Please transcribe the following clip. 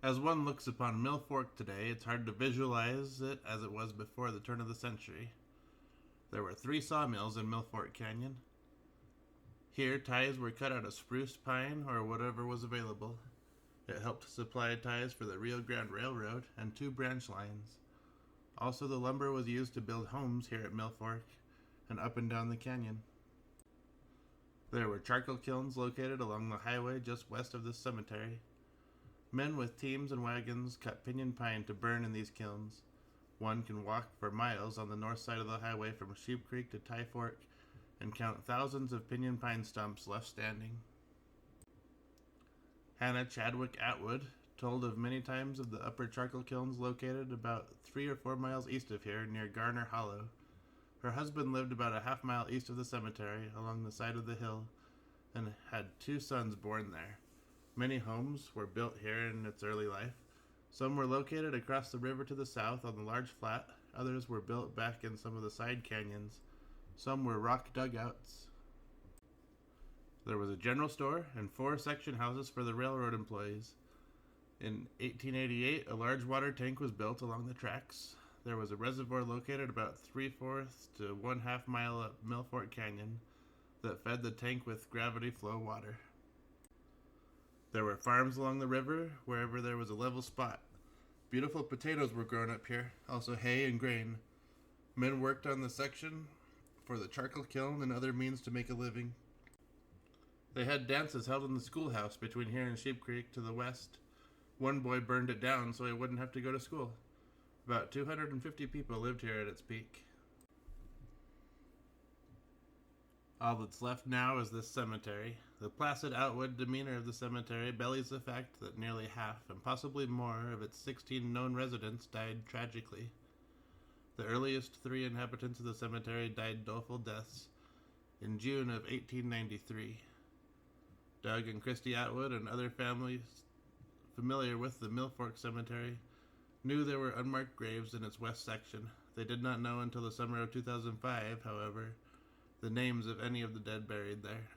As one looks upon Mill Fork today, it's hard to visualize it as it was before the turn of the century. There were 3 sawmills in Mill Fork Canyon. Here, ties were cut out of spruce, pine, or whatever was available. It helped supply ties for the Rio Grande Railroad and 2 branch lines. Also, the lumber was used to build homes here at Mill Fork and up and down the canyon. There were charcoal kilns located along the highway just west of this cemetery. Men with teams and wagons cut pinion pine to burn in these kilns. One can walk for miles on the north side of the highway from Sheep Creek to Tie Fork and count thousands of pinion pine stumps left standing. Hannah Chadwick Atwood told of many times of the upper charcoal kilns located about 3 or 4 miles east of here near Garner Hollow. Her husband lived about a half mile east of the cemetery along the side of the hill and had 2 sons born there. Many homes were built here in its early life. Some were located across the river to the south on the large flat. Others were built back in some of the side canyons. Some were rock dugouts. There was a general store and 4 section houses for the railroad employees. In 1888, a large water tank was built along the tracks. There was a reservoir located about 3/4 to 1/2 mile up Mill Fork Canyon that fed the tank with gravity flow water. There were farms along the river wherever there was a level spot. Beautiful potatoes were grown up here, also hay and grain. Men worked on the section for the charcoal kiln and other means to make a living. They had dances held in the schoolhouse between here and Sheep Creek to the west. One boy burned it down so he wouldn't have to go to school. About 250 people lived here at its peak. All that's left now is this cemetery. The placid outward demeanor of the cemetery belies the fact that nearly half, and possibly more, of its 16 known residents died tragically. The earliest 3 inhabitants of the cemetery died doleful deaths in June of 1893. Doug and Christy Atwood and other families familiar with the Mill Fork Cemetery knew there were unmarked graves in its west section. They did not know until the summer of 2005, however, the names of any of the dead buried there.